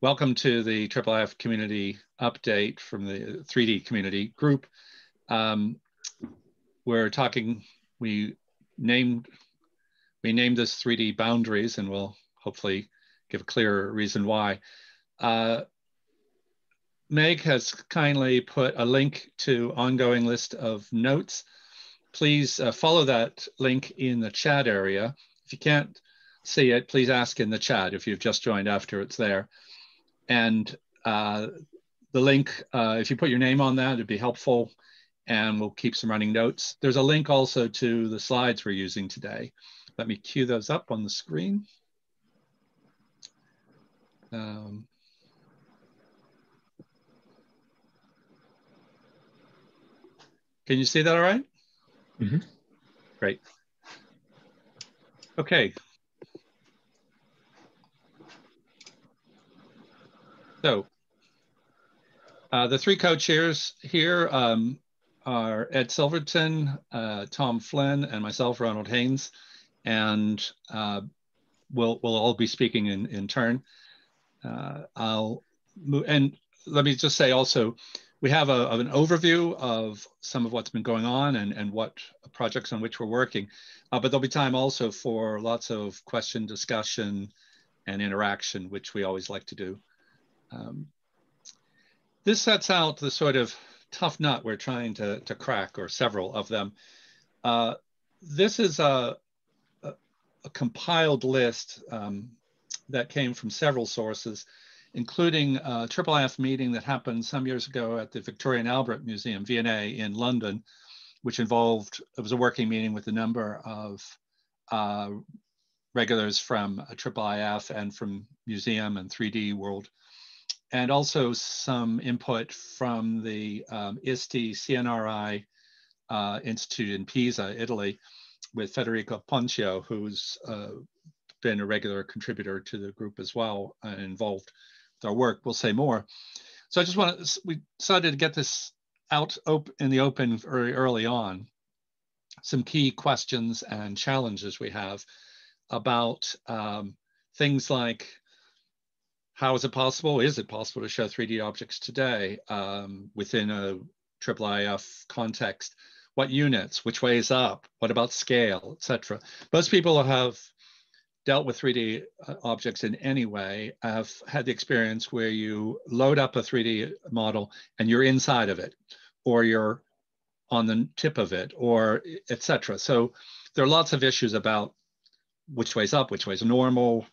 Welcome to the IIIF community update from the 3D community group. We're talking, we named this 3D boundaries, and we'll hopefully give a clearer reason why. Meg has kindly put a link to ongoing list of notes. Please follow that link in the chat area. If you can't see it, please ask in the chat if you've just joined after it's there. And the link, if you put your name on that, it'd be helpful, and we'll keep some running notes. There's a link also to the slides we're using today. Let me cue those up on the screen. Can you see that all right? Mm-hmm. Great. Okay. So the three co-chairs here are Ed Silverton, Tom Flynn, and myself, Ronald Haynes. And we'll all be speaking in turn. I'll move, and let me just say also, we have an overview of some of what's been going on and what projects on which we're working, but there'll be time also for lots of question, discussion, and interaction, which we always like to do. This sets out the sort of tough nut we're trying to crack, or several of them. This is a compiled list that came from several sources, including a IIIF meeting that happened some years ago at the Victoria and Albert Museum, V&A, in London, which involved, it was a working meeting with a number of regulars from IIIF and from museum and 3D world, and also some input from the ISTI CNRI Institute in Pisa, Italy, with Federico Poncio, who's been a regular contributor to the group as well and involved with our work. We'll say more. So I just want to, we decided to get this out in the open very early on. Some key questions and challenges we have about things like, how is it possible to show 3D objects today within a IIIF context? What units, which way is up? What about scale, etc.? Most people have dealt with 3D objects in any way. I've had the experience where you load up a 3D model and you're inside of it, or you're on the tip of it, or etc. So there are lots of issues about which way's up, which way's normal,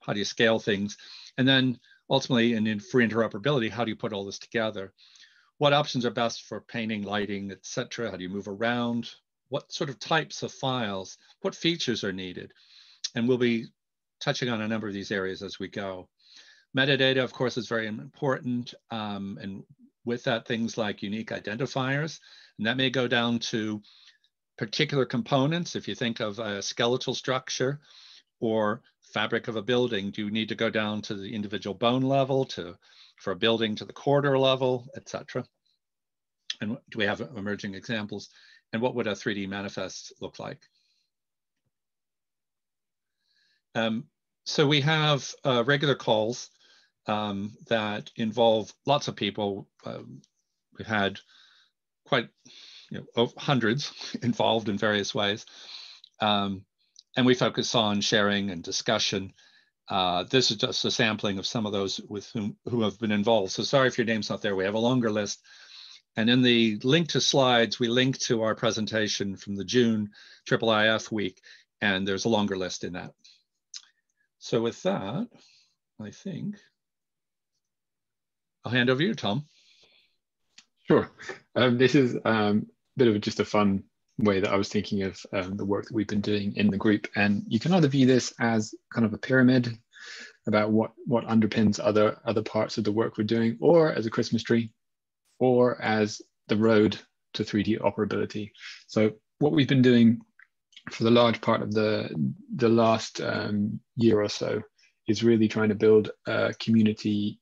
how do you scale things? And then ultimately, for interoperability, how do you put all this together? What options are best for painting, lighting, etc.? How do you move around? What sort of types of files? What features are needed? And we'll be touching on a number of these areas as we go. Metadata, of course, is very important. And with that, things like unique identifiers, and that may go down to particular components. If you think of a skeletal structure or fabric of a building, do you need to go down to the individual bone level, for a building to the corridor level, etc.? And do we have emerging examples? And what would a 3D manifest look like? So we have regular calls that involve lots of people. We've had quite, hundreds involved in various ways. And we focus on sharing and discussion. This is just a sampling of some of those who have been involved. So sorry if your name's not there. We have a longer list. And in the link to slides, we link to our presentation from the June IIIF week, and there's a longer list in that. So with that, I think I'll hand over to you, Tom. Sure. This is a bit of just a fun way that I was thinking of the work that we've been doing in the group. And you can either view this as kind of a pyramid about what underpins other parts of the work we're doing, or as a Christmas tree, or as the road to 3D operability. So what we've been doing for the large part of the last year or so is really trying to build a community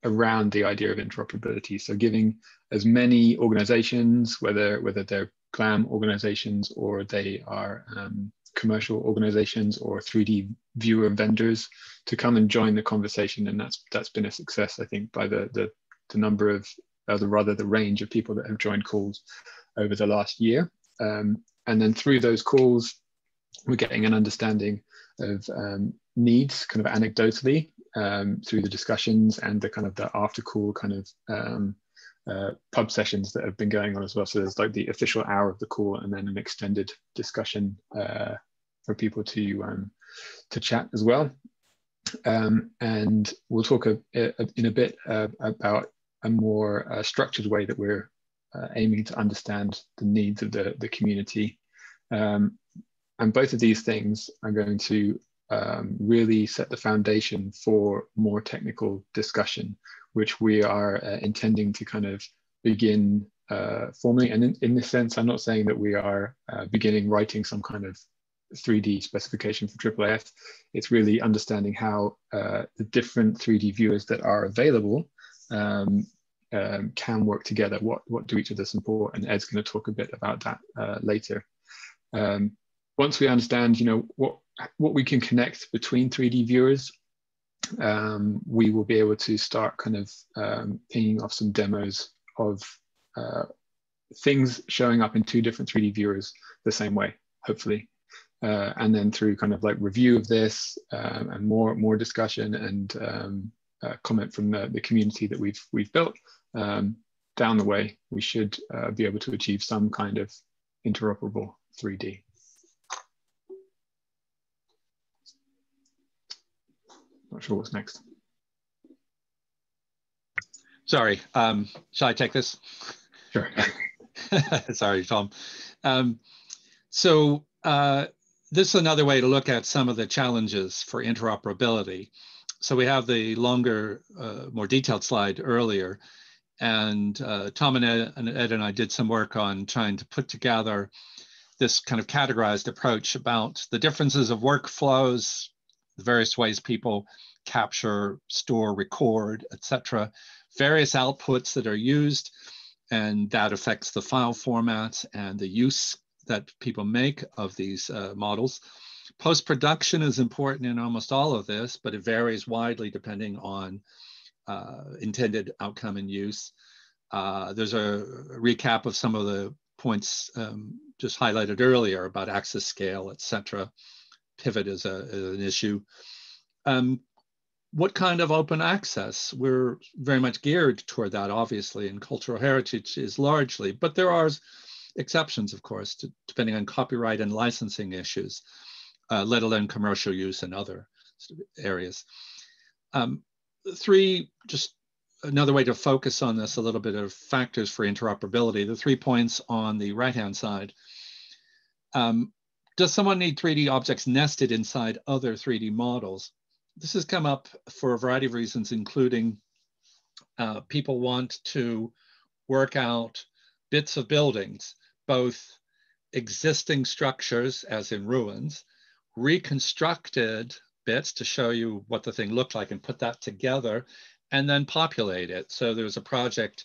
around the idea of interoperability. So giving as many organizations, whether they're GLAM organizations or they are commercial organizations or 3D viewer vendors to come and join the conversation, and that's been a success, I think, by the number of, the range of people that have joined calls over the last year. And then through those calls, we're getting an understanding of needs, kind of anecdotally, through the discussions and the kind of the after call kind of pub sessions that have been going on as well. So there's like the official hour of the call and then an extended discussion for people to chat as well. And we'll talk in a bit about a more structured way that we're aiming to understand the needs of the community. And both of these things are going to really set the foundation for more technical discussion, which we are intending to kind of begin formally. And in this sense, I'm not saying that we are beginning writing some kind of 3D specification for IIIF. It's really understanding how the different 3D viewers that are available can work together. What do each of them support? And Ed's going to talk a bit about that later. Once we understand, what we can connect between 3D viewers, we will be able to start kind of pinging off some demos of things showing up in two different 3D viewers the same way, hopefully. And then through kind of like review of this and more discussion and comment from the community that we've built, down the way, we should be able to achieve some kind of interoperable 3D. Not sure what's next. Sorry, shall I take this? Sure. Sorry, Tom. So this is another way to look at some of the challenges for interoperability. So we have the longer, more detailed slide earlier, and Tom and Ed and I did some work on trying to put together this kind of categorized approach about the differences of workflows, the various ways people capture, store, record, etc., various outputs that are used, and that affects the file format and the use that people make of these models. Post-production is important in almost all of this, but it varies widely depending on intended outcome and use. There's a recap of some of the points just highlighted earlier about access scale, etc. Pivot is an issue. What kind of open access? We're very much geared toward that, obviously, and cultural heritage is largely, but there are exceptions, of course, depending on copyright and licensing issues, let alone commercial use and other areas. Just another way to focus on this, a little bit of factors for interoperability, the 3 points on the right-hand side. Does someone need 3D objects nested inside other 3D models? This has come up for a variety of reasons, including people want to work out bits of buildings, both existing structures, as in ruins, reconstructed bits to show you what the thing looked like and put that together, and then populate it. So there's a project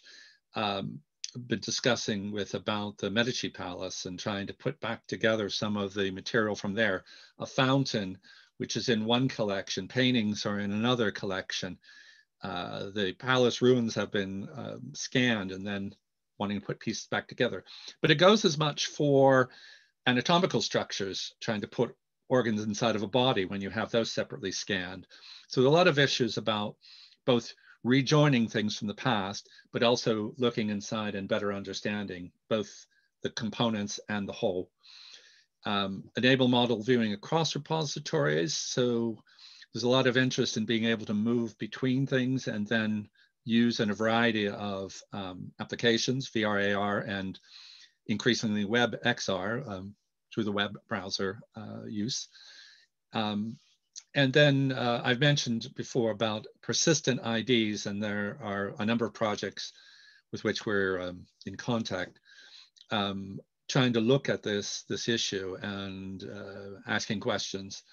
been discussing about the Medici Palace and trying to put back together some of the material from there. A fountain, which is in one collection, paintings are in another collection. The palace ruins have been scanned and then wanting to put pieces back together. But it goes as much for anatomical structures, trying to put organs inside of a body when you have those separately scanned. So there are a lot of issues about both rejoining things from the past, but also looking inside and better understanding both the components and the whole. Enable model viewing across repositories. So there's a lot of interest in being able to move between things and then use in a variety of applications, VR, AR, and increasingly web XR through the web browser use. And then I've mentioned before about persistent IDs, and there are a number of projects with which we're in contact, trying to look at this issue and asking questions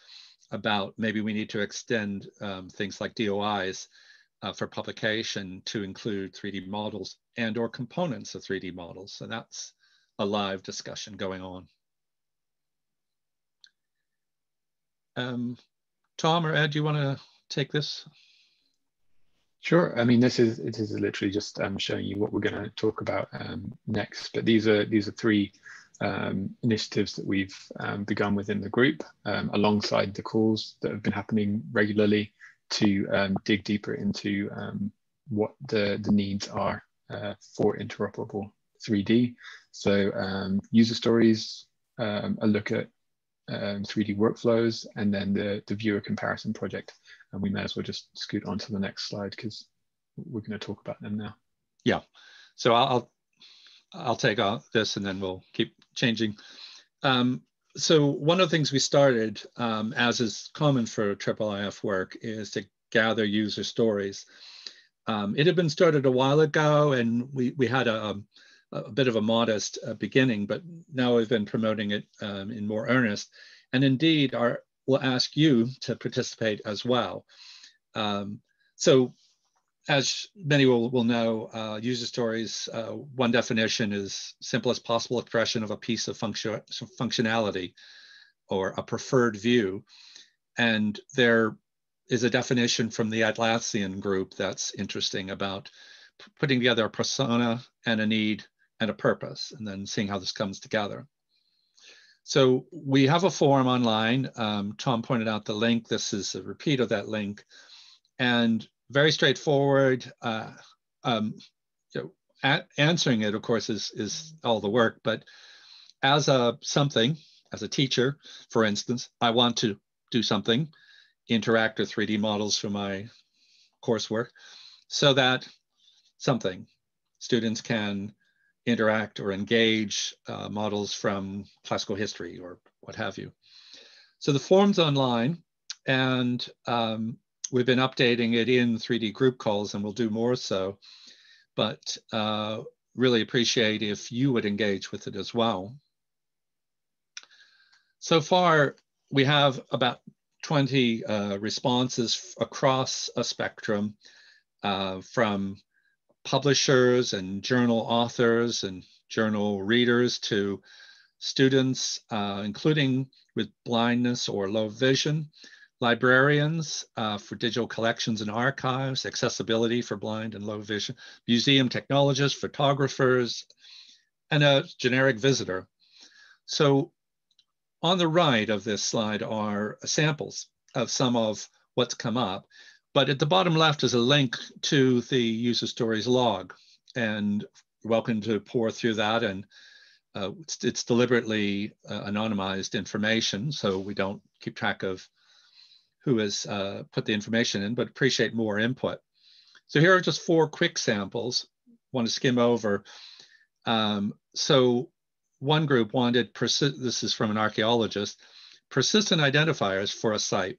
about maybe we need to extend things like DOIs for publication to include 3D models and or components of 3D models. So that's a live discussion going on. Tom or Ed, do you want to take this? Sure. I mean, it is literally just showing you what we're going to talk about next. But these are three initiatives that we've begun within the group, alongside the calls that have been happening regularly to dig deeper into what the needs are for interoperable 3D. So user stories, a look at 3D workflows, and then the viewer comparison project. And we may as well just scoot on to the next slide because we're going to talk about them now. Yeah, so I'll take this and then we'll keep changing. So one of the things we started, as is common for IIIF work, is to gather user stories. It had been started a while ago, and we had a bit of a modest beginning, but now we've been promoting it in more earnest. And indeed, we'll ask you to participate as well. So as many will know, user stories, one definition is simplest possible expression of a piece of functionality or a preferred view. And there is a definition from the Atlassian group that's interesting about putting together a persona and a need and a purpose, and then seeing how this comes together. So we have a forum online. Tom pointed out the link. This is a repeat of that link. And very straightforward. Answering it, of course, is all the work. But as a teacher, for instance, I want to do something, interact with 3D models for my coursework, so that students can interact or engage models from classical history or what have you. So the forum's online, and we've been updating it in 3D group calls, and we'll do more so, but really appreciate if you would engage with it as well. So far, we have about 20 responses across a spectrum from publishers and journal authors and journal readers to students, including with blindness or low vision, librarians for digital collections and archives, accessibility for blind and low vision, museum technologists, photographers, and a generic visitor. So on the right of this slide are samples of some of what's come up. But at the bottom left is a link to the user stories log, and you're welcome to pour through that. And it's deliberately anonymized information, so we don't keep track of who has put the information in, but appreciate more input. So here are just 4 quick samples. Want to skim over. So one group wanted, this is from an archaeologist, persistent identifiers for a site,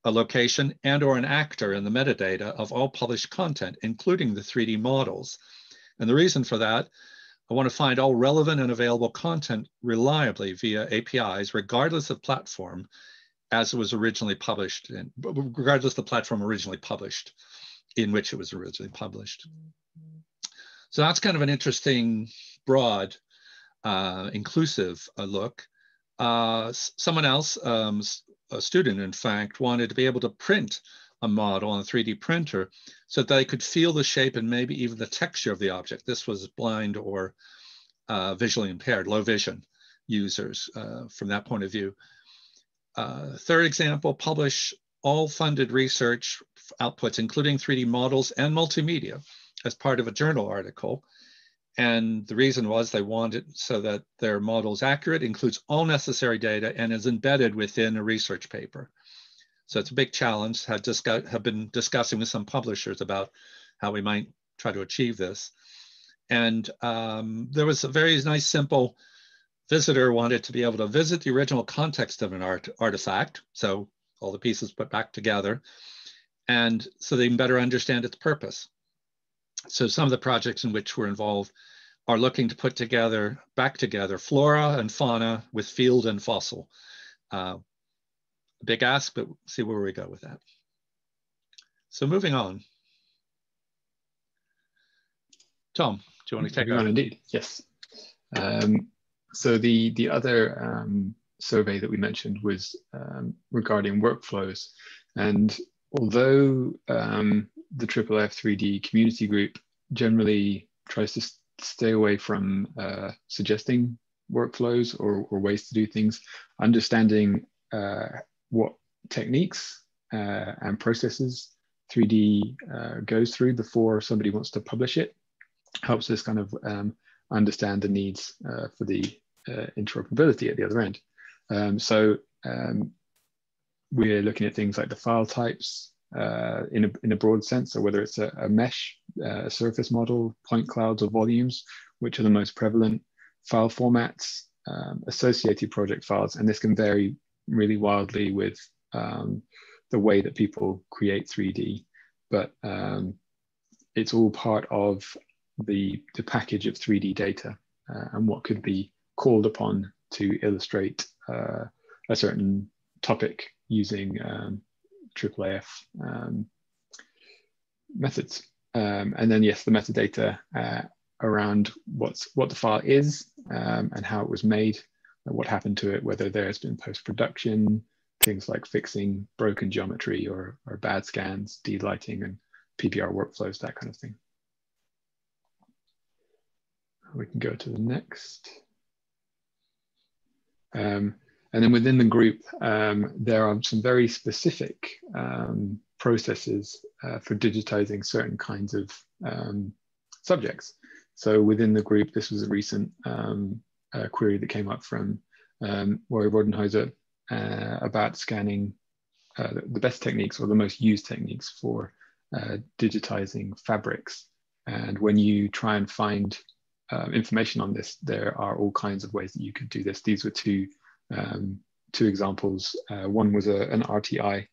a location, and or an actor in the metadata of all published content, including the 3D models. And the reason for that, I want to find all relevant and available content reliably via APIs, regardless of platform, as it was originally published, regardless of the platform originally published, in which it was originally published. So that's kind of an interesting, broad, inclusive look. Someone else, a student, in fact, wanted to be able to print a model on a 3D printer so that they could feel the shape and maybe even the texture of the object. This was blind or visually impaired, low vision users from that point of view. Third example, publish all funded research outputs, including 3D models and multimedia, as part of a journal article. And the reason was they wanted so that their model is accurate, includes all necessary data, and is embedded within a research paper. So it's a big challenge. Have been discussing with some publishers about how we might try to achieve this. And there was a very nice, simple visitor wanted to be able to visit the original context of an artifact. So all the pieces put back together, and so they can better understand its purpose. So some of the projects in which we're involved are looking to put back together flora and fauna with field and fossil. Big ask, but see where we go with that. So moving on. Tom, do you want to take over? Indeed, yes. So the other survey that we mentioned was regarding workflows. And although the IIIF 3D community group generally tries to stay away from suggesting workflows or ways to do things, understanding what techniques and processes 3D goes through before somebody wants to publish it helps us kind of understand the needs for the interoperability at the other end. We're looking at things like the file types in a broad sense, so whether it's a mesh, a surface model, point clouds, or volumes, which are the most prevalent file formats, associated project files, and this can vary really wildly with the way that people create 3D, but it's all part of the package of 3D data and what could be called upon to illustrate a certain topic using IIIF methods. And then yes, the metadata around what the file is and how it was made, what happened to it, whether there's been post-production, things like fixing broken geometry or bad scans, delighting and PBR workflows, that kind of thing. We can go to the next. And then within the group, there are some very specific processes for digitizing certain kinds of subjects. So within the group, this was a recent query that came up from Rory Rodenhauser about scanning the best techniques or the most used techniques for digitizing fabrics. And when you try and find information on this, there are all kinds of ways that you could do this. These were two examples. One was an RTI,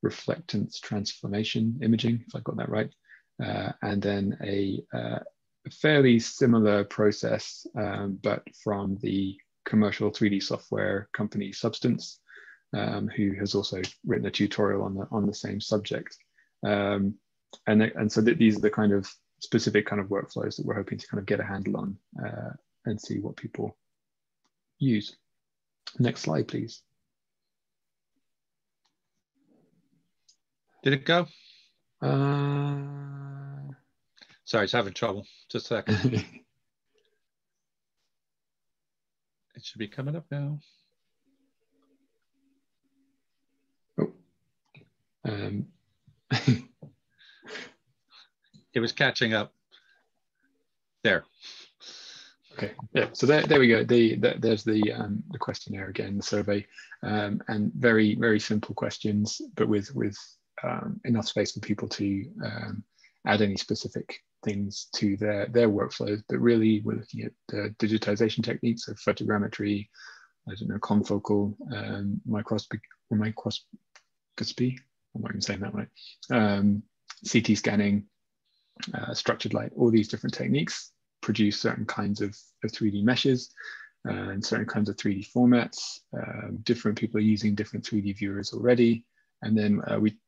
reflectance transformation imaging, if I got that right, and then a fairly similar process, but from the commercial 3D software company Substance, who has also written a tutorial on the same subject. And so these are the kind of specific kind of workflows that we're hoping to kind of get a handle on and see what people use. Next slide, please. Did it go? Sorry, it's having trouble. Just a second. It should be coming up now. Oh. It was catching up. There. Okay. Yeah. So there we go. There's the questionnaire again, the survey, and very, very simple questions, but with enough space for people to add any specific things to their workflows. But really, we're looking at the digitization techniques of photogrammetry, I don't know, confocal, microscopy. I'm not even saying that right. CT scanning, structured light, all these different techniques produce certain kinds of 3D meshes and certain kinds of 3D formats. Different people are using different 3D viewers already. And then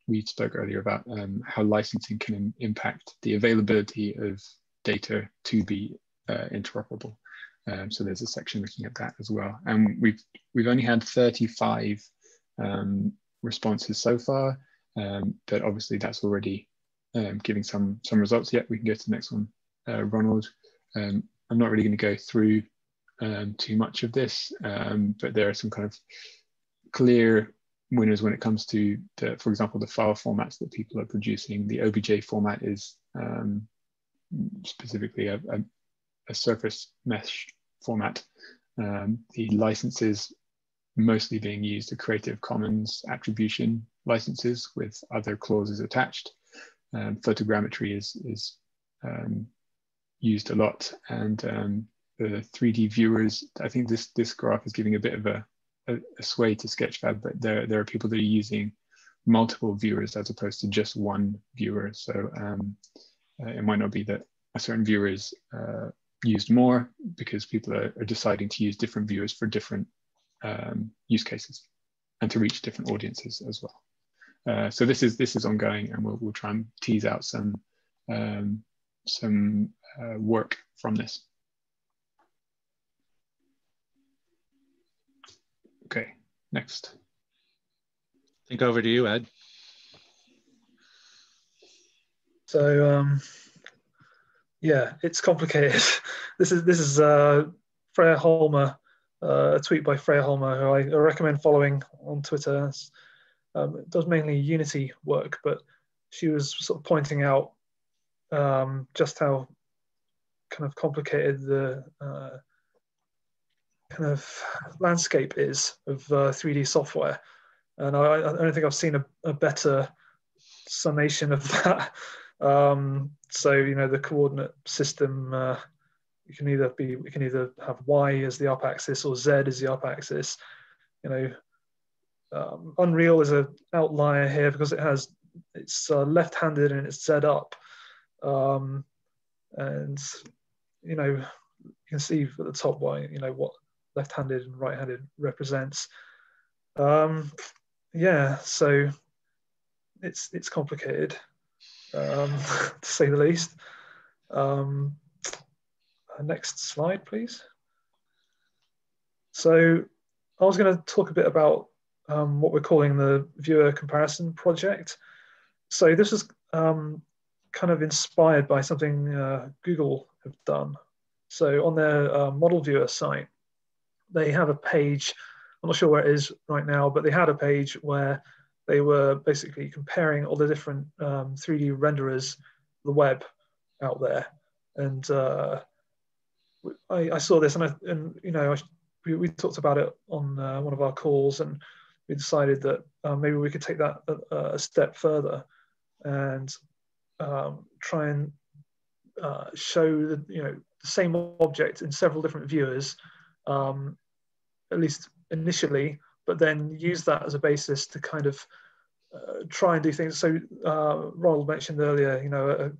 we spoke earlier about how licensing can impact the availability of data to be interoperable. So there's a section looking at that as well. And we've only had 35 responses so far, but obviously that's already giving some results. Yet we can go to the next one, Ronald. I'm not really going to go through too much of this, but there are some kind of clear winners when it comes to, for example, the file formats that people are producing. The OBJ format is specifically a surface mesh format. The licenses mostly being used are Creative Commons attribution licenses with other clauses attached. Photogrammetry is used a lot, and the 3D viewers, I think this graph is giving a bit of a sway to Sketchfab, but there are people that are using multiple viewers as opposed to just one viewer. So it might not be that a certain viewer is used more because people are deciding to use different viewers for different use cases and to reach different audiences as well. So this is ongoing, and we'll try and tease out some work from this. Okay, next. I think over to you, Ed. So yeah, it's complicated. This is Freya Holmer, a tweet by Freya Holmer, who I recommend following on Twitter. It does mainly Unity work, but she was sort of pointing out just how kind of complicated the kind of landscape is of 3D software. And I don't think I've seen a better summation of that. So the coordinate system, you can either have Y as the up axis or Z as the up axis. Unreal is an outlier here because it's left-handed and it's Z up, and you can see at the top why what left-handed and right-handed represents. Yeah, so it's complicated, to say the least. Next slide, please. So I was going to talk a bit about what we're calling the viewer comparison project. So this is kind of inspired by something Google have done. So on their model viewer site, they have a page, I'm not sure where it is right now, but they had a page where they were basically comparing all the different 3D renderers, the web out there. And I saw this and we talked about it on one of our calls, and we decided that maybe we could take that a step further and try and show the same object in several different viewers, at least initially, but then use that as a basis to kind of try and do things. So Ronald mentioned earlier,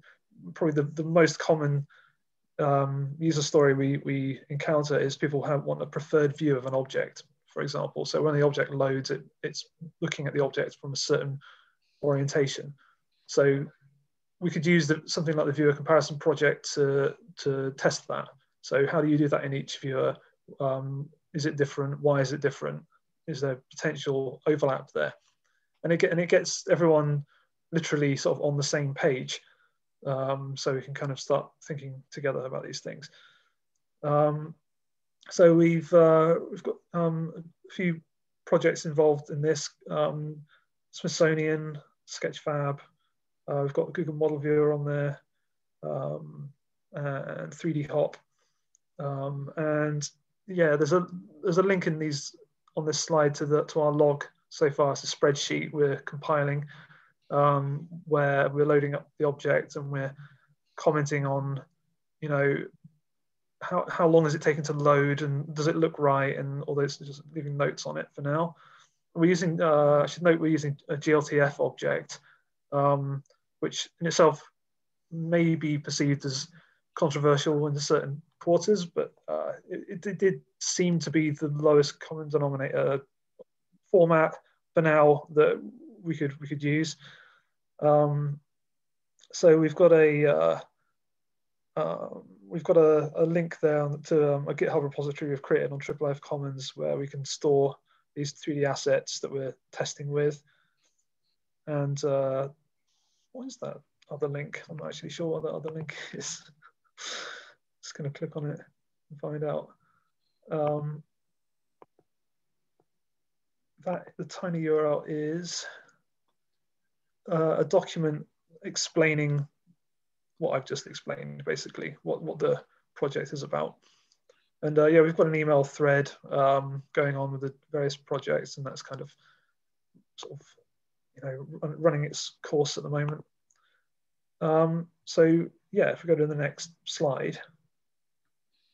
probably the most common user story we encounter is people want a preferred view of an object, for example. So when the object loads, it's looking at the object from a certain orientation. So we could use something like the viewer comparison project to test that. So how do you do that in each viewer? Is it different? Why is it different? Is there potential overlap there? And it gets everyone literally sort of on the same page. So we can kind of start thinking together about these things. So we've got a few projects involved in this. Smithsonian, Sketchfab, we've got the Google Model Viewer on there, and 3D Hop. And yeah, there's a link in on this slide to our log so far. It's a spreadsheet we're compiling, where we're loading up the object and we're commenting on, how long is it taking to load and does it look right, and all those, just leaving notes on it for now. We're using, I should note, we're using a GLTF object, which in itself may be perceived as controversial in certain quarters, but it did seem to be the lowest common denominator format for now that we could use. So we've got a link there to a GitHub repository we've created on IIIF Commons, where we can store these 3D assets that we're testing with. And what is that other link? I'm not actually sure what that other link is. Just going to click on it and find out. The tiny URL is a document explaining what I've just explained, basically, what the project is about. And yeah, we've got an email thread going on with the various projects, and that's kind of sort of, running its course at the moment. So yeah, if we go to the next slide.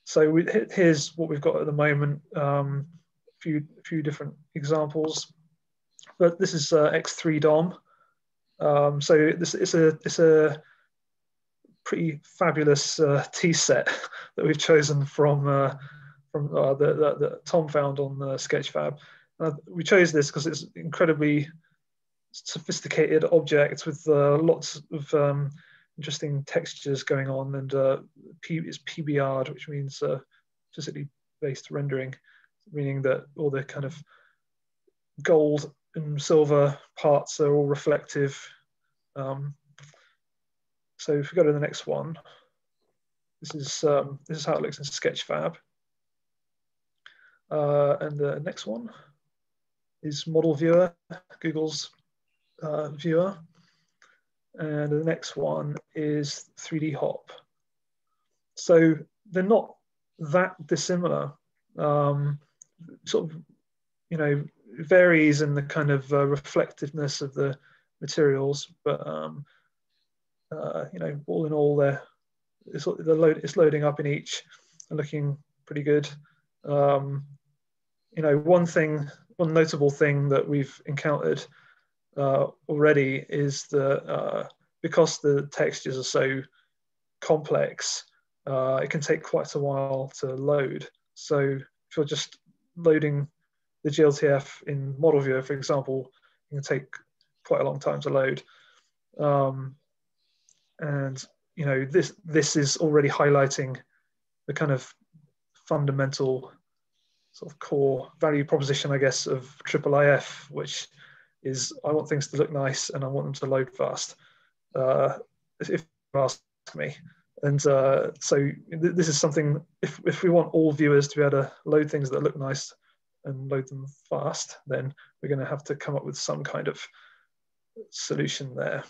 So here's what we've got at the moment. Few different examples, but this is X3 DOM. So it's a pretty fabulous T set that we've chosen from that Tom found on Sketchfab. We chose this because it's incredibly sophisticated object with lots of interesting textures going on, and it's PBR'd, which means physically based rendering, meaning that all the kind of gold and silver parts are all reflective. So if we go to the next one, this is how it looks in Sketchfab. And the next one is Model Viewer, Google's viewer. And the next one is 3D Hop. So they're not that dissimilar. Sort of, you know, varies in the kind of reflectiveness of the materials, but you know, all in all, it's loading up in each and looking pretty good. You know, one notable thing that we've encountered already is that because the textures are so complex, it can take quite a while to load. So if you're just loading the GLTF in Model Viewer, for example, it can take quite a long time to load. And you know, this is already highlighting the kind of fundamental sort of core value proposition, I guess, of IIIF, which is I want things to look nice and I want them to load fast, if you ask me. And so this is something, if we want all viewers to be able to load things that look nice and load them fast, then we're going to have to come up with some kind of solution there.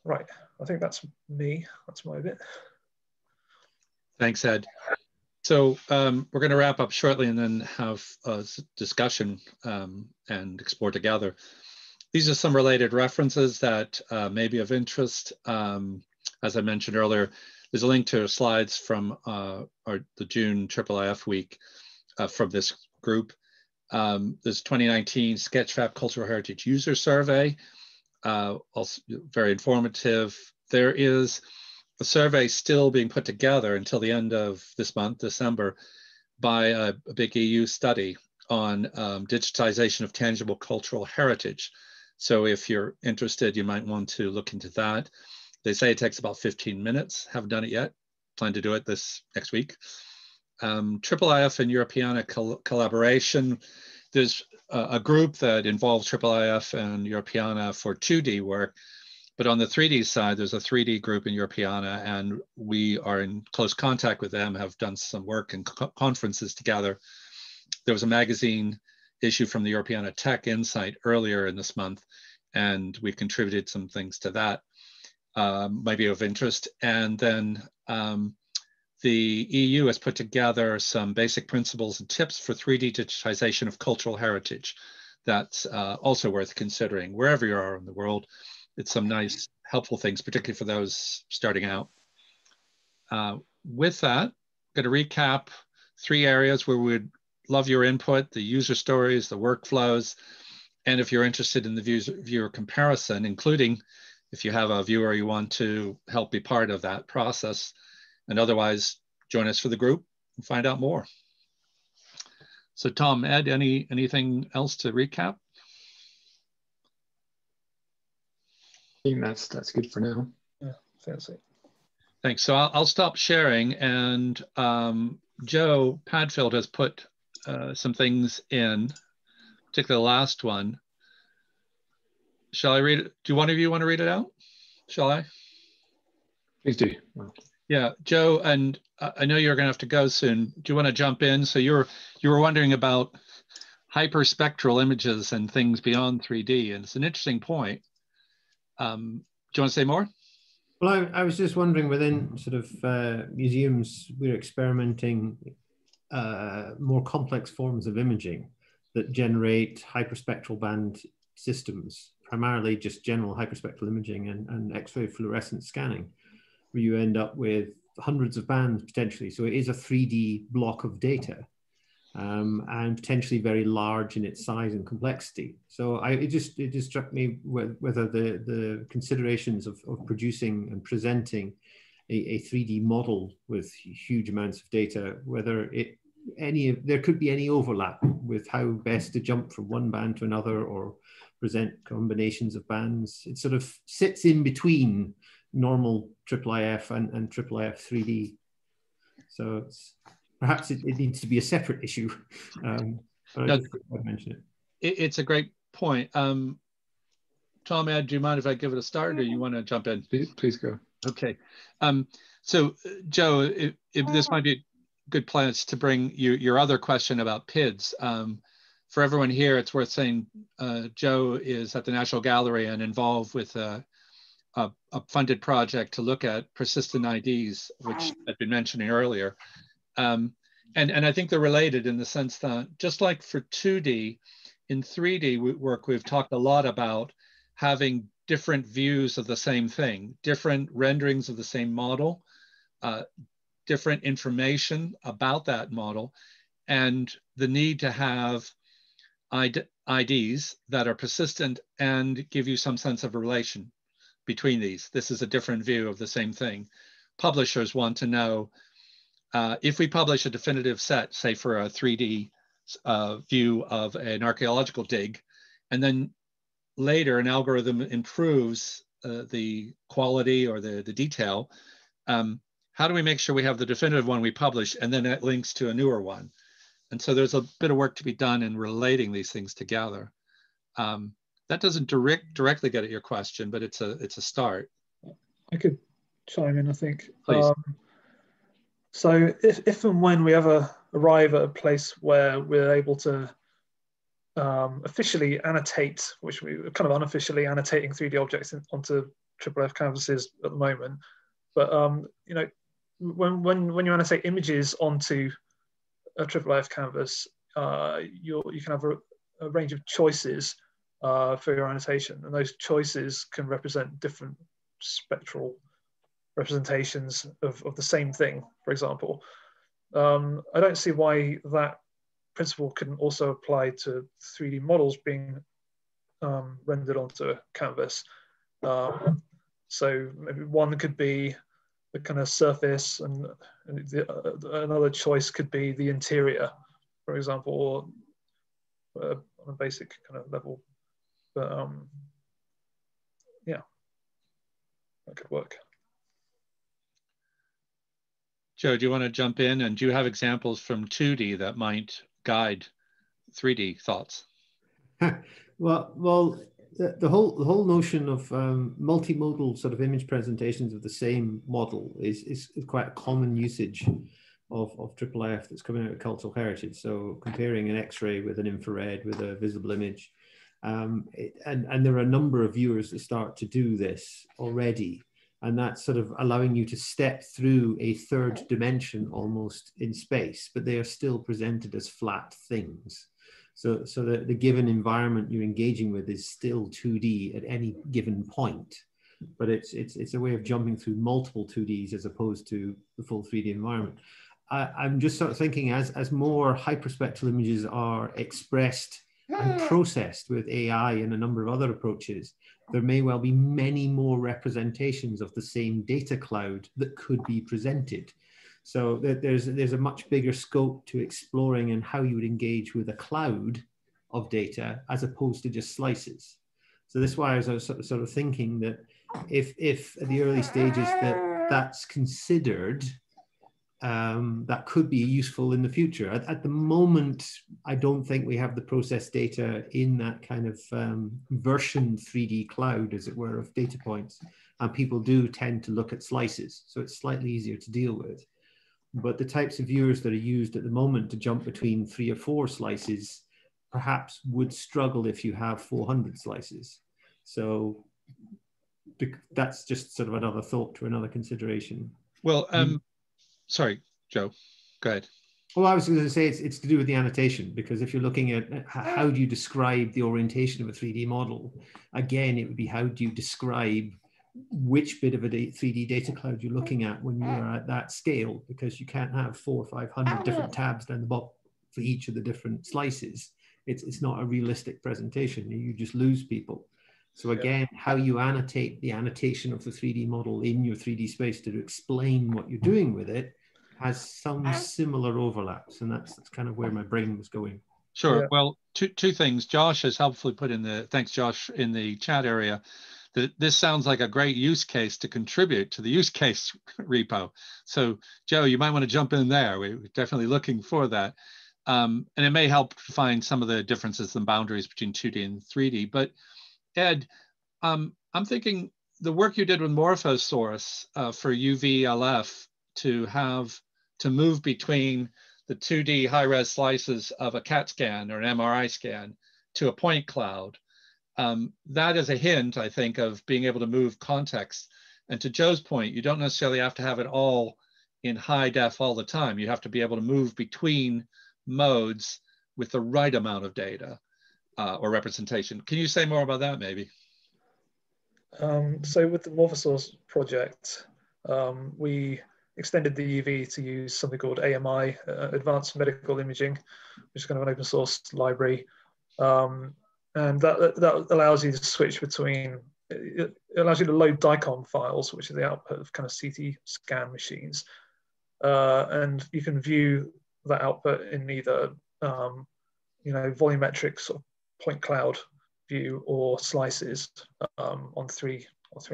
Right, I think that's me. That's my bit. Thanks, Ed. So we're going to wrap up shortly and then have a discussion and explore together. These are some related references that may be of interest. As I mentioned earlier, there's a link to slides from the June IIIF week from this group. There's 2019 Sketchfab Cultural Heritage User Survey, also very informative. There is a survey still being put together until the end of this month, December, by a big EU study on digitization of tangible cultural heritage. So if you're interested, you might want to look into that. They say it takes about 15 minutes. Haven't done it yet. Plan to do it this next week. IIIF and Europeana collaboration. There's a group that involves IIIF and Europeana for 2D work. But on the 3D side, there's a 3D group in Europeana, and we are in close contact with them, have done some work and conferences together. There was a magazine issue from the Europeana Tech Insight earlier in this month, and we contributed some things to that. Might be of interest. And then the EU has put together some basic principles and tips for 3D digitization of cultural heritage. That's also worth considering wherever you are in the world. It's some nice, helpful things, particularly for those starting out. With that, I'm going to recap 3 areas where we'd love your input: the user stories, the workflows, and if you're interested in the viewer comparison, including if you have a viewer you want to help be part of that process, and otherwise join us for the group and find out more. So Tom, Ed, anything else to recap? I think that's good for now. Yeah, fancy. Thanks. So I'll stop sharing, and Joe Padfield has put some things in, particularly the last one. Shall I read it? Do one of you want to read it out? Shall I? Please do. Yeah, Joe, and I know you're going to have to go soon. Do you want to jump in? So you were wondering about hyperspectral images and things beyond 3D, and it's an interesting point. Do you want to say more? Well, I was just wondering, within sort of museums, we're experimenting more complex forms of imaging that generate hyperspectral band systems, primarily just general hyperspectral imaging and X-ray fluorescence scanning, where you end up with hundreds of bands potentially. So it is a 3D block of data, and potentially very large in its size and complexity. So it just struck me whether the considerations of producing and presenting a 3D model with huge amounts of data, whether there could be any overlap with how best to jump from one band to another or present combinations of bands. It sort of sits in between normal IIIF and IIIF 3D. So perhaps it needs to be a separate issue. But No, I just thought I'd mention it. It's a great point. Tom, Ed, do you mind if I give it a start, or you want to jump in? Please go. Okay. So, Joe, if this might be a good place to bring your other question about PIDs. For everyone here, it's worth saying Joe is at the National Gallery and involved with a funded project to look at persistent IDs, which I've been mentioning earlier. And I think they're related in the sense that just like for 2D, in 3D work, we've talked a lot about having different views of the same thing, different renderings of the same model, different information about that model, and the need to have IDs that are persistent and give you some sense of relation between these. This is a different view of the same thing. Publishers want to know if we publish a definitive set, say for a 3D view of an archaeological dig, and then later an algorithm improves the quality or the detail, how do we make sure we have the definitive one we publish and then it links to a newer one? And so there's a bit of work to be done in relating these things together. That doesn't directly get at your question, but it's a start. I could chime in, I think. Please. So if and when we ever arrive at a place where we're able to officially annotate, which we're kind of unofficially annotating 3D objects onto IIIF canvases at the moment, but you know, when you annotate images onto a IIIF canvas, you can have a range of choices for your annotation, and those choices can represent different spectral representations of the same thing, for example. I don't see why that principle couldn't also apply to 3D models being rendered onto a canvas. So maybe one could be the kind of surface, and another choice could be the interior, for example, or on a basic kind of level. But yeah, that could work. Joe, do you want to jump in? And do you have examples from 2D that might guide 3D thoughts? Well, the whole notion of multimodal sort of image presentations of the same model is quite a common usage of IIIF that's coming out of cultural heritage. So comparing an X-ray with an infrared with a visible image, and there are a number of viewers that start to do this already. And that's sort of allowing you to step through a third dimension almost in space, but they are still presented as flat things. So the given environment you're engaging with is still 2D at any given point, but it's a way of jumping through multiple 2Ds as opposed to the full 3D environment. I'm just sort of thinking as more hyperspectral images are expressed and processed with AI and a number of other approaches, there may well be many more representations of the same data cloud that could be presented. So there's a much bigger scope to exploring and how you would engage with a cloud of data as opposed to just slices. So this is why I was sort of thinking that if at the early stages that's considered, that could be useful in the future. At the moment, I don't think we have the process data in that kind of version 3D cloud, as it were, of data points. And people do tend to look at slices, so it's slightly easier to deal with. But the types of viewers that are used at the moment to jump between 3 or 4 slices perhaps would struggle if you have 400 slices. So that's just sort of another thought to another consideration. Well, sorry, Joe, go ahead. Well, I was going to say it's to do with the annotation, because if you're looking at how do you describe the orientation of a 3D model, again, it would be how do you describe which bit of a 3D data cloud you're looking at when you're at that scale, because you can't have 400 or 500 different tabs down the bottom for each of the different slices. It's not a realistic presentation. You just lose people. So again, how you annotate the annotation of the 3D model in your 3D space to explain what you're doing with it has some similar overlaps, and that's kind of where my brain was going. Sure. Yeah. Well, two things. Josh has helpfully put in the, thanks Josh, in the chat area, that this sounds like a great use case to contribute to the use case repo. So Joe, you might want to jump in there. We're definitely looking for that. And it may help to find some of the differences and boundaries between 2D and 3D. But Ed, I'm thinking the work you did with Morphosource for UVLF to move between the 2D high-res slices of a CAT scan or an MRI scan to a point cloud. That is a hint, I think, of being able to move context. And to Joe's point, you don't necessarily have to have it all in high def all the time. You have to be able to move between modes with the right amount of data or representation. Can you say more about that, maybe? So with the Morphosource project, we extended the UV to use something called AMI, Advanced Medical Imaging, which is kind of an open source library. And that allows you to switch between, it allows you to load DICOM files, which are the output of kind of CT scan machines. And you can view that output in either, volumetric sort of point cloud view or slices on three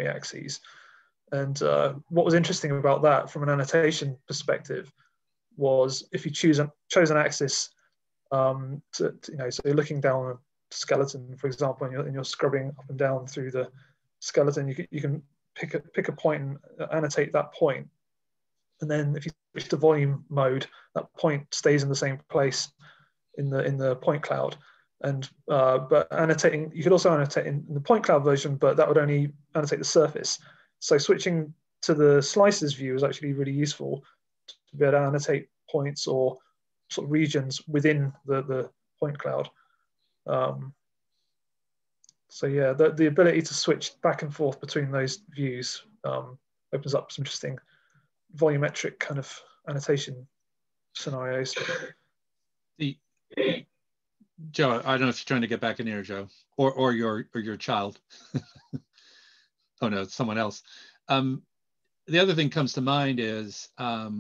axes. And what was interesting about that from an annotation perspective was if you chose an axis, so you're looking down a skeleton, for example, and you're scrubbing up and down through the skeleton, you can pick a point and annotate that point. And then if you switch to volume mode, that point stays in the same place in the point cloud. And but annotating, you could also annotate in the point cloud version, but that would only annotate the surface. So switching to the slices view is actually really useful to be able to annotate points or sort of regions within the point cloud. So yeah, the ability to switch back and forth between those views opens up some interesting volumetric kind of annotation scenarios. Joe, I don't know if you're trying to get back in here, Joe, or your child. Oh no, it's someone else. The other thing comes to mind is a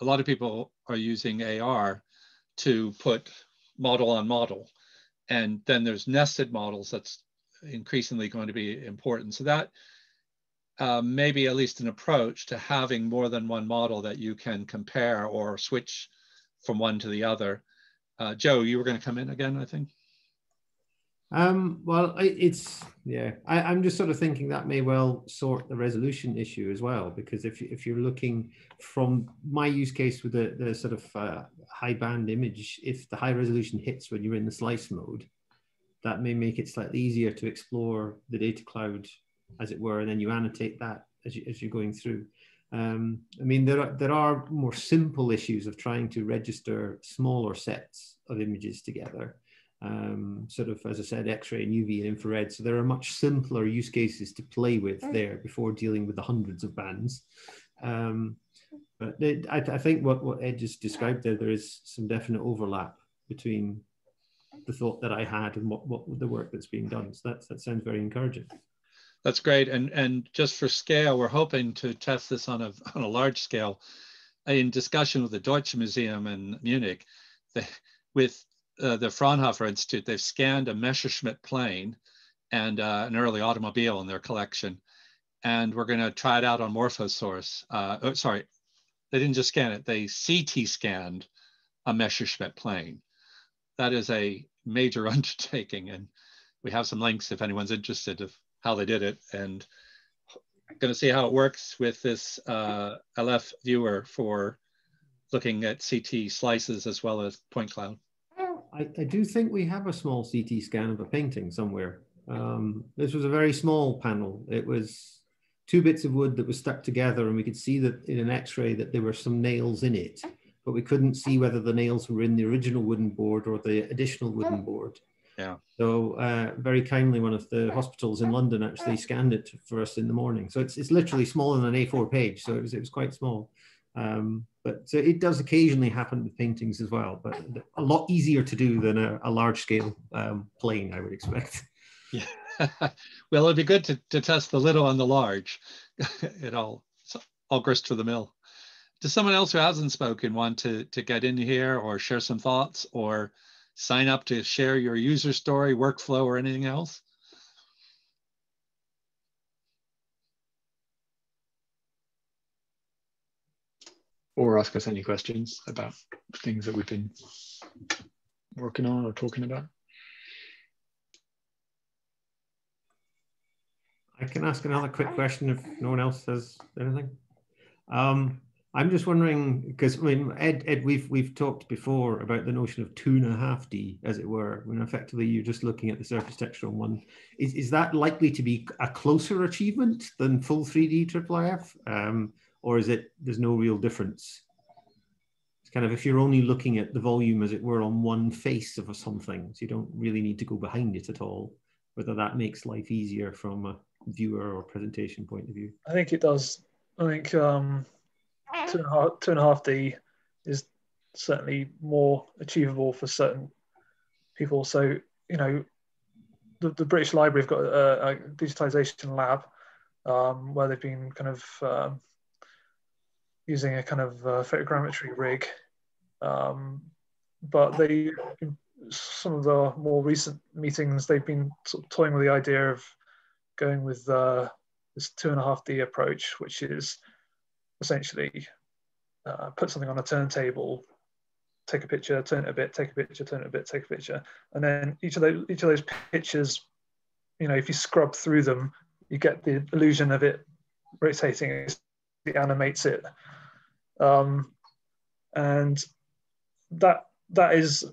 lot of people are using AR to put model on model, and then there's nested models that's increasingly going to be important. So that may be at least an approach to having more than one model that you can compare or switch from one to the other. Joe, you were going to come in again, I think. Well, I'm just sort of thinking that may well sort the resolution issue as well, because if you're looking from my use case with the sort of high band image, if the high resolution hits when you're in the slice mode, that may make it slightly easier to explore the data cloud, as it were, and then you annotate that as you're going through. I mean, there are more simple issues of trying to register smaller sets of images together. Sort of, as I said, X-ray and UV and infrared. So there are much simpler use cases to play with there before dealing with the hundreds of bands. But I think what Ed just described there is some definite overlap between the thought that I had and what the work that's being done. So that sounds very encouraging. That's great. And just for scale, we're hoping to test this on a large scale. In discussion with the Deutsche Museum in Munich, with the Fraunhofer Institute, they've scanned a Messerschmitt plane and an early automobile in their collection. And we're going to try it out on Morphosource. Sorry, they didn't just scan it, they CT scanned a Messerschmitt plane. That is a major undertaking. And we have some links if anyone's interested of how they did it, and going to see how it works with this LF viewer for looking at CT slices as well as point cloud. I do think we have a small CT scan of a painting somewhere. This was a very small panel. It was 2 bits of wood that was stuck together, and we could see that in an X-ray that there were some nails in it, but we couldn't see whether the nails were in the original wooden board or the additional wooden board. Yeah. So very kindly, one of the hospitals in London actually scanned it for us in the morning. So it's literally smaller than an A4 page. So it was quite small. But so it does occasionally happen with paintings as well, but a lot easier to do than a large scale plane, I would expect. Yeah. Well, it'd be good to test the little and the large. It all grist to the mill. Does someone else who hasn't spoken want to get in here or share some thoughts or sign up to share your user story, workflow, or anything else? or ask us any questions about things that we've been working on or talking about. I can ask another quick question if no one else has anything. I'm just wondering, because I mean, Ed, we've talked before about the notion of 2.5D, as it were, when effectively you're just looking at the surface texture on one. Is that likely to be a closer achievement than full 3D IIIF, or is it there's no real difference? It's kind of if you're only looking at the volume, as it were, on one face of something, so you don't really need to go behind it at all. Whether that makes life easier from a viewer or presentation point of view. I think it does. I think 2.5D is certainly more achievable for certain people. So, you know, the British Library have got a digitization lab where they've been kind of using a kind of photogrammetry rig. But some of the more recent meetings, they've been sort of toying with the idea of going with this 2.5D approach, which is essentially put something on a turntable, take a picture, turn it a bit, take a picture, turn it a bit, take a picture, and then each of those pictures, you know, if you scrub through them, you get the illusion of it rotating. It animates it, and that is,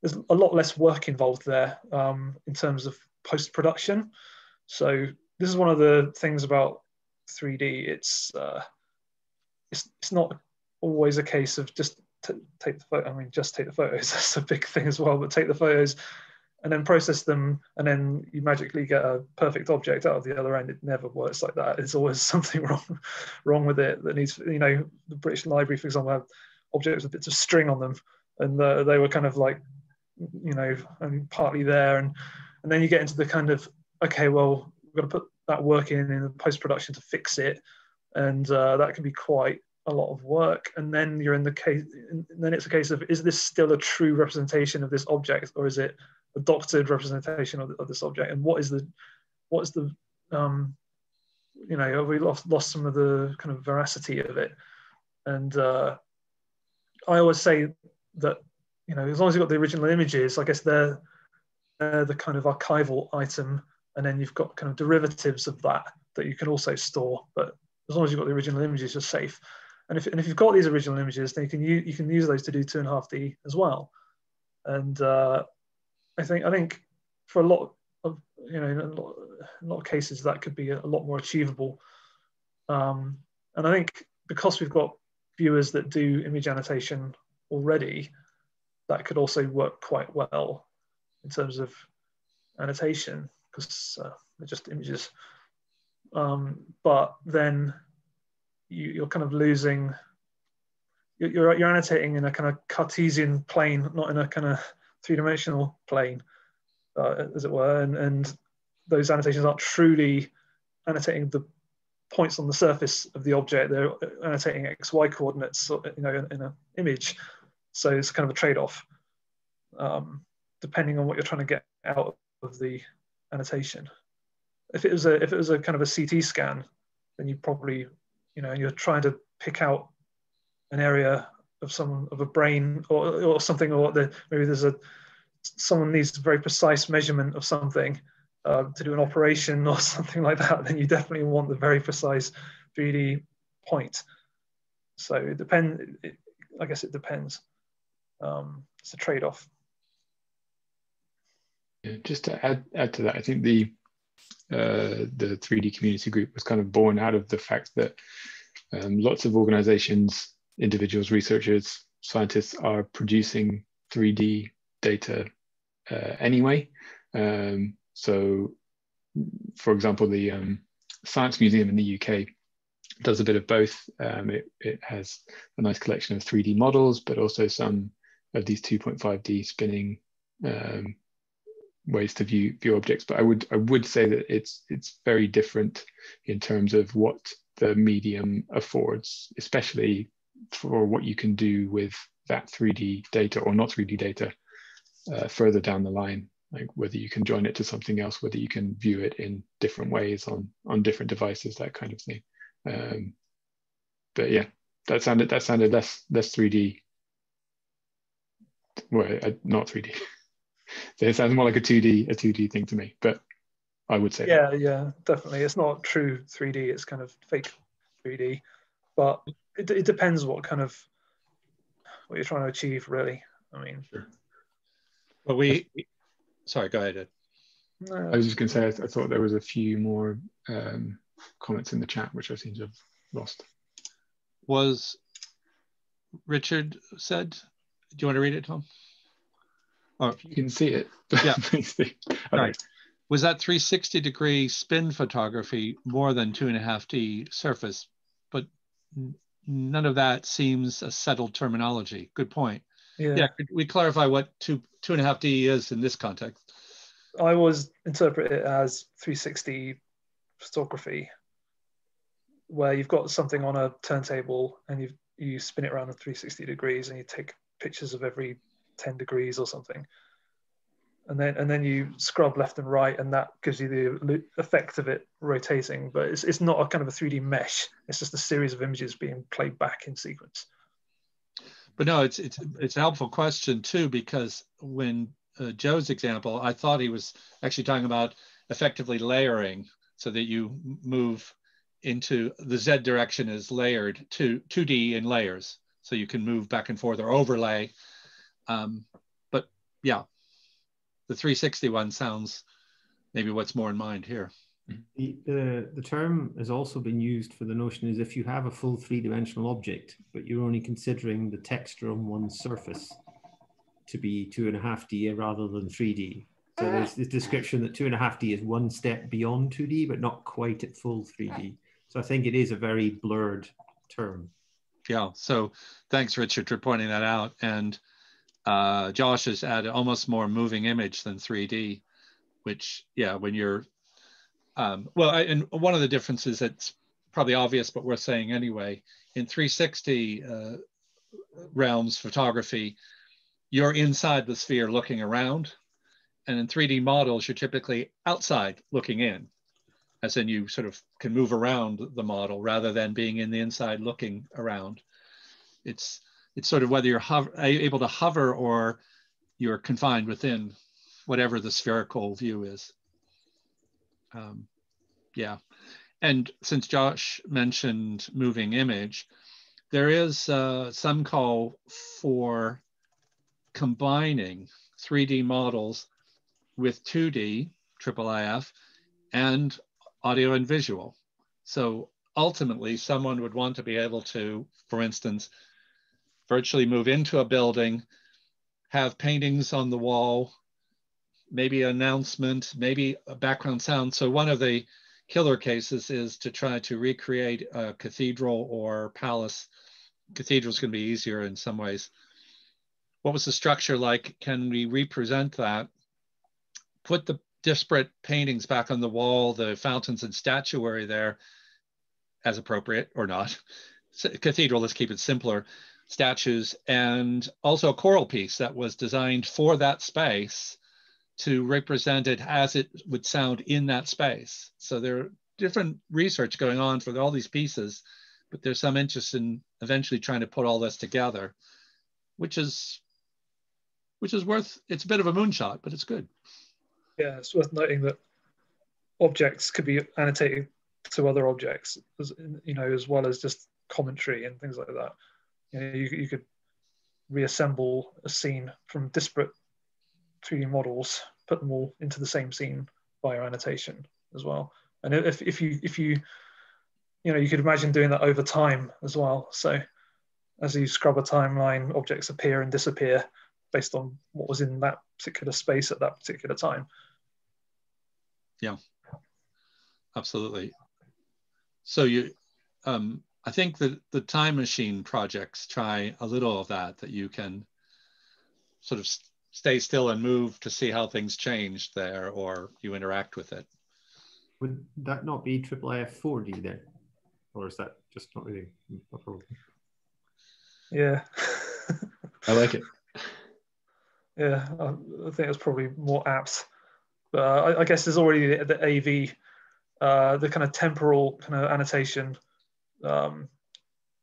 there's a lot less work involved there in terms of post-production. So this is one of the things about 3D. It's not always a case of just take the photo. I mean, just take the photos. That's a big thing as well. But take the photos and then process them, and then you magically get a perfect object out of the other end. It never works like that. It's always something wrong with it that needs. You know, the British Library, for example, had objects with bits of string on them, and they were kind of like, you know, and partly there, and then you get into the kind of, okay, well, we've got to put that work in post-production to fix it, and that can be quite a lot of work. And then you're in the case, and then it's a case of, is this still a true representation of this object, or is it a doctored representation of this object? And what is the you know, have we lost some of the kind of veracity of it? And I always say that, you know, as long as you've got the original images, I guess they're the kind of archival item, and then you've got kind of derivatives of that you can also store. But as long as you've got the original images, you're safe. And if you've got these original images, then you can use those to do 2.5D as well. And I think for a lot of, you know, in a lot of cases that could be a lot more achievable. And I think because we've got viewers that do image annotation already, that could also work quite well in terms of annotation, because they're just images. But then you're kind of losing, you're annotating in a kind of Cartesian plane, not in a kind of three-dimensional plane, as it were, and those annotations aren't truly annotating the points on the surface of the object. They're annotating XY coordinates, you know, in an image. So it's kind of a trade-off, depending on what you're trying to get out of the annotation. If it was a kind of a CT scan, then you probably, you know, you're trying to pick out an area of a brain or something, or maybe someone needs a very precise measurement of something to do an operation or something like that, then you definitely want the very precise 3D point. So it depends. I guess it depends. It's a trade-off. Yeah, just to add to that, I think the 3D community group was kind of born out of the fact that lots of organizations, individuals, researchers, scientists are producing 3D data anyway. So, for example, the Science Museum in the UK does a bit of both. It has a nice collection of 3D models, but also some of these 2.5D spinning ways to view objects. But I would say that it's very different in terms of what the medium affords, especially for what you can do with that 3D data or not 3D data further down the line, like whether you can join it to something else, whether you can view it in different ways on different devices, that kind of thing. But yeah, that sounded less 3D. Well, not 3D. It sounds more like a 2D thing to me, but I would say that. Yeah, definitely. It's not true 3D. It's kind of fake 3D, but it depends what you're trying to achieve, really. I mean, sure. But sorry, go ahead, Ed. No. I was just going to say, I thought there was a few more comments in the chat, which I seem to have lost. Was Richard said, do you want to read it, Tom? Or, you can see it. Yeah. Please see. Okay. Right. Was that 360-degree spin photography more than 2.5D surface? But none of that seems a settled terminology. Good point. Yeah, could we clarify what 2.5D is in this context? I always interpret it as 360 photography, where you've got something on a turntable and you spin it around in 360 degrees and you take pictures of every 10 degrees or something. And then you scrub left and right, and that gives you the effect of it rotating. But it's not a kind of a 3D mesh. It's just a series of images being played back in sequence. But no, it's a helpful question too, because when Joe's example, I thought he was actually talking about effectively layering, so that you move into the Z direction is layered to 2D in layers, so you can move back and forth or overlay. But yeah, the 360 one sounds maybe what's more in mind here. The term has also been used for the notion is if you have a full three-dimensional object, but you're only considering the texture on one surface to be 2.5D rather than 3D. So there's this description that 2.5D is one step beyond 2D, but not quite at full 3D. So I think it is a very blurred term. Yeah, so thanks, Richard, for pointing that out. And Josh has added almost more moving image than 3D, which, yeah, when you're, and one of the differences that's probably obvious, but worth saying anyway, in 360 realms photography, you're inside the sphere looking around. And in 3D models, you're typically outside looking in, as in you sort of can move around the model rather than being in the inside looking around. It's sort of whether you're able to hover or you're confined within whatever the spherical view is. Yeah, and since Josh mentioned moving image, there is some call for combining 3D models with 2D, IIIF, and audio and visual. So ultimately, someone would want to be able to, for instance, virtually move into a building, have paintings on the wall, maybe an announcement, maybe a background sound. So one of the killer cases is to try to recreate a cathedral or palace. Cathedral's going to be easier in some ways. What was the structure like? Can we represent that? Put the disparate paintings back on the wall, the fountains and statuary there as appropriate or not. Cathedral, let's keep it simpler. Statues, and also a choral piece that was designed for that space to represent it as it would sound in that space. So there are different research going on for all these pieces, but there's some interest in eventually trying to put all this together, which is worth, it's a bit of a moonshot, but it's good. Yeah, it's worth noting that objects could be annotated to other objects, as well as just commentary and things like that. You could reassemble a scene from disparate 3D models, put them all into the same scene via annotation as well. And if you you could imagine doing that over time as well. So as you scrub a timeline, objects appear and disappear based on what was in that particular space at that particular time. Yeah, absolutely. So I think that the time machine projects try a little of that you can sort of stay still and move to see how things change there, or you interact with it. Would that not be IIIF 4D then? Or is that just not really a problem? Yeah. I like it. Yeah, I think it's probably more apt. But I guess there's already the AV, the kind of temporal kind of annotation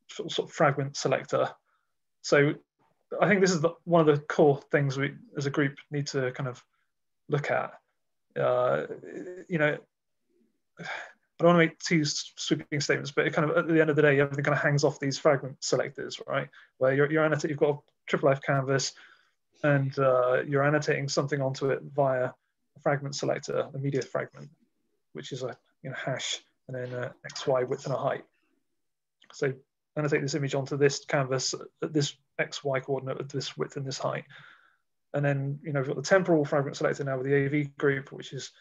sort of fragment selector. So I think this is one of the core things we as a group need to kind of look at. You know, I don't want to make too sweeping statements, but it kind of, at the end of the day, everything kind of hangs off these fragment selectors, right? Where you've got a IIIF canvas, and you're annotating something onto it via a fragment selector, a media fragment, which is a hash and then a XY width and a height. So annotate this image onto this canvas at this XY coordinate at this width and this height. And then we've got the temporal fragment selector now with the AV group, which is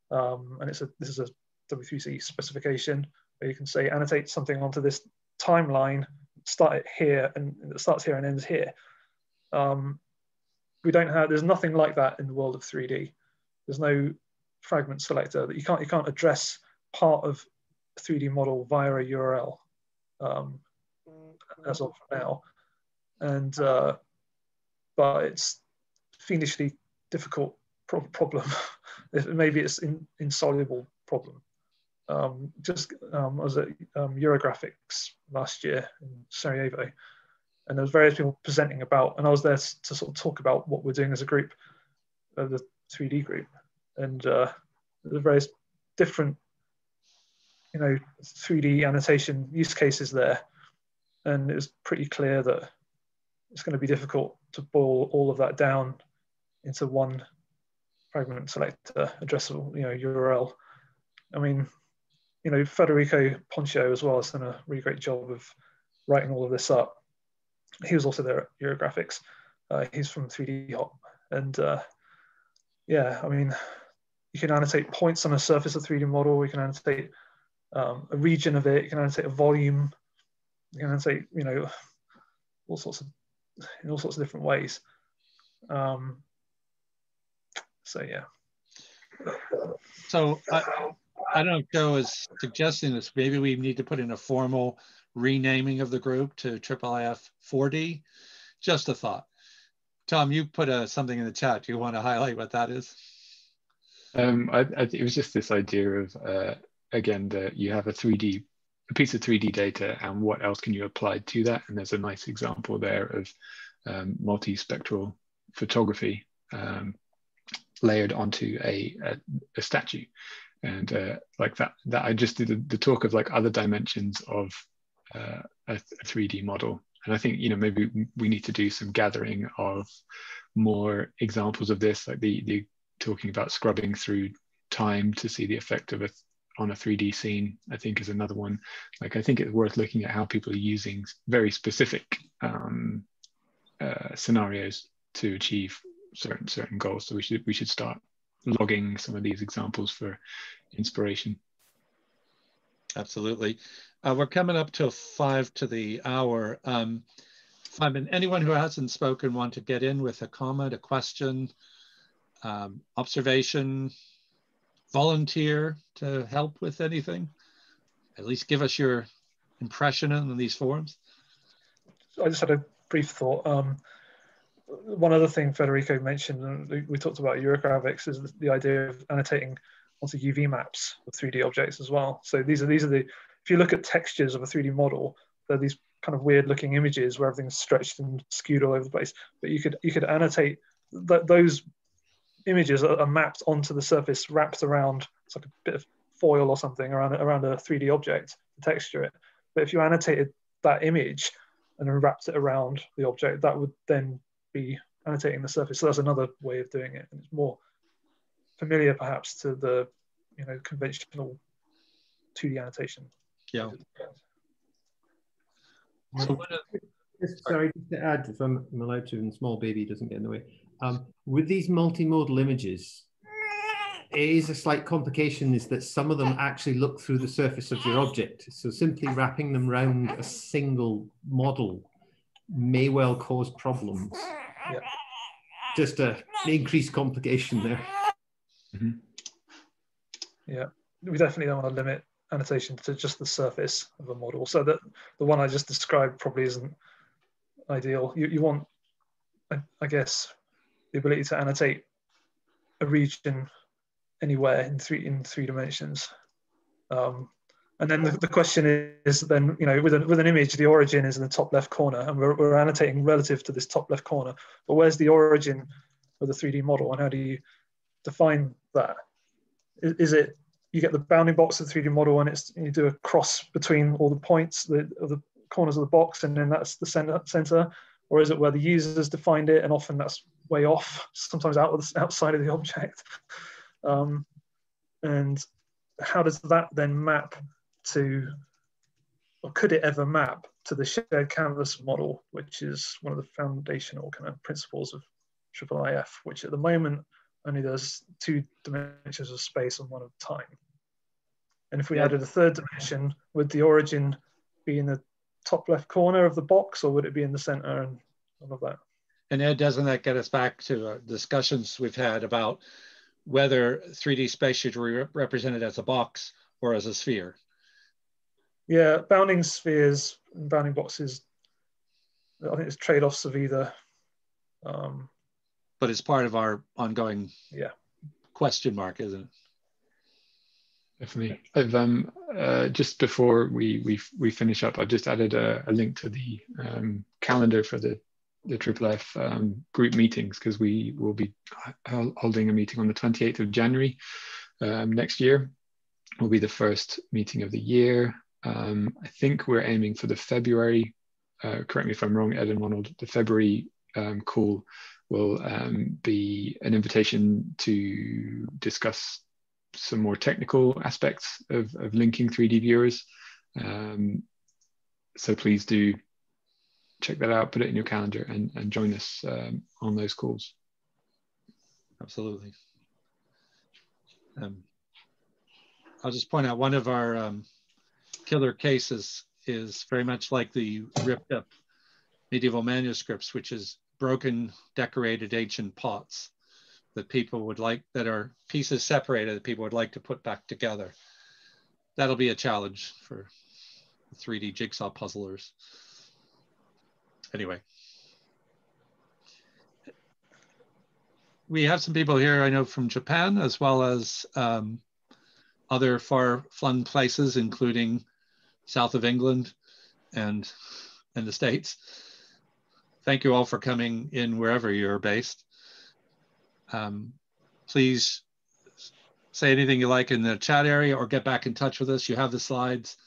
and this is a W3C specification where you can say annotate something onto this timeline, start it here, and it starts here and ends here. There's nothing like that in the world of 3D. There's no fragment selector that you can't address part of a 3D model via a URL as of now, and but it's fiendishly difficult problem. Maybe it's an insoluble problem. I was at Eurographics last year in Sarajevo, and there was various people presenting about, and I was there to sort of talk about what we're doing as a group, the 3D group, and the various different 3D annotation use cases there, and it was pretty clear that it's going to be difficult to boil all of that down into one fragment selector addressable URL. I mean, Federico Poncio as well has done a really great job of writing all of this up. He was also there at Eurographics. He's from 3D Hop, and yeah, I mean, you can annotate points on a surface of 3D model. You can annotate a region of it. You can annotate a volume. You can annotate, all sorts of different ways. So yeah. So I don't know if Joe is suggesting this. Maybe we need to put in a formal renaming of the group to IIIF 4D. Just a thought. Tom, you put something in the chat. Do you want to highlight what that is? It was just this idea of again, that you have a piece of 3D data, and what else can you apply to that? And there's a nice example there of multispectral photography layered onto a statue, and like that I just did the talk of like other dimensions of a 3D model. And I think maybe we need to do some gathering of more examples of this, like the talking about scrubbing through time to see the effect of it on a 3D scene, I think is another one. Like, I think it's worth looking at how people are using very specific scenarios to achieve certain goals. So we should start logging some of these examples for inspiration. Absolutely. We're coming up to 5 to the hour. Anyone who hasn't spoken want to get in with a comment, a question, observation, volunteer to help with anything? At least give us your impression on these forums. I just had a brief thought. One other thing Federico mentioned, and we talked about Eurographics, is the idea of annotating onto UV maps of 3D objects as well. So these are the, if you look at textures of a 3D model, they're these kind of weird looking images where everything's stretched and skewed all over the place. But you could annotate those images are mapped onto the surface, wrapped around, it's like a bit of foil or something around a 3D object to texture it. But if you annotated that image and then wrapped it around the object, that would then be annotating the surface. So that's another way of doing it, and it's more familiar perhaps to the conventional 2D annotation. Yeah. So, sorry, just to add, if I'm allowed to, and small baby doesn't get in the way. With these multimodal images, it is a slight complication is that some of them actually look through the surface of your object. So simply wrapping them around a single model may well cause problems. Yeah. Just an increased complication there. Mm-hmm. Yeah, we definitely don't want to limit annotation to just the surface of a model. So that the one I just described probably isn't ideal. You want, I guess, the ability to annotate a region anywhere in three dimensions. And then the question is then, you know, with an image, the origin is in the top left corner, and we're annotating relative to this top left corner. But where's the origin of the 3D model, and how do you define that? Is it you get the bounding box of the 3D model, and you do a cross between all the points of the corners of the box, and then that's the center, or is it where the users defined it, and often that's way off, sometimes outside of the object, and how does that then map to, or could it ever map to the shared canvas model, which is one of the foundational kind of principles of IIIF, which at the moment only there's 2 dimensions of space and 1 of time. And if we added a 3rd dimension, would the origin be in the top left corner of the box, or would it be in the center and all of that? And Ed, doesn't that get us back to discussions we've had about whether 3D space should be represented as a box or as a sphere? Yeah, bounding spheres and bounding boxes, I think it's trade-offs of either. But it's part of our ongoing question mark, isn't it? Definitely. I've just before we finish up, I've just added a link to the calendar for the IIIF group meetings, because we will be holding a meeting on the 28th of January next year. Will be the first meeting of the year. I think we're aiming for the February, correct me if I'm wrong, Ed and Ronald, the February call will be an invitation to discuss some more technical aspects of linking 3D viewers. So please do check that out, put it in your calendar, and join us on those calls. Absolutely. I'll just point out one of our killer cases is very much like the ripped up medieval manuscripts, which is broken, decorated ancient pots that people would like, that are pieces separated that people would like to put back together. That'll be a challenge for 3D jigsaw puzzlers. Anyway. We have some people here I know from Japan, as well as other far-flung places, including south of England and the States. Thank you all for coming in wherever you're based. Please say anything you like in the chat area, or get back in touch with us. You have the slides,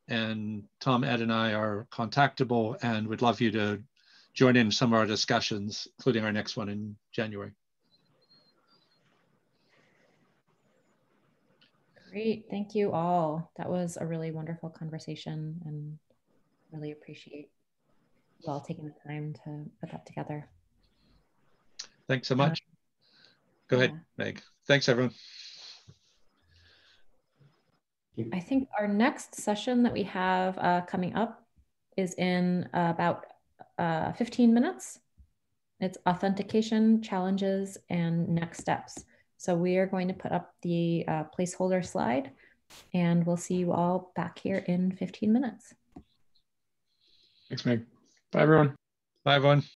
and Tom, Ed, and I are contactable, and would love you to join in some of our discussions, including our next one in January. Great, thank you all. That was a really wonderful conversation, and really appreciate you all taking the time to put that together. Thanks so much. Go ahead, Meg. Thanks, everyone. I think our next session that we have coming up is in about 15 minutes. It's authentication, challenges, and next steps. So we are going to put up the placeholder slide, and we'll see you all back here in 15 minutes. Thanks, Meg. Bye, everyone. Bye, everyone.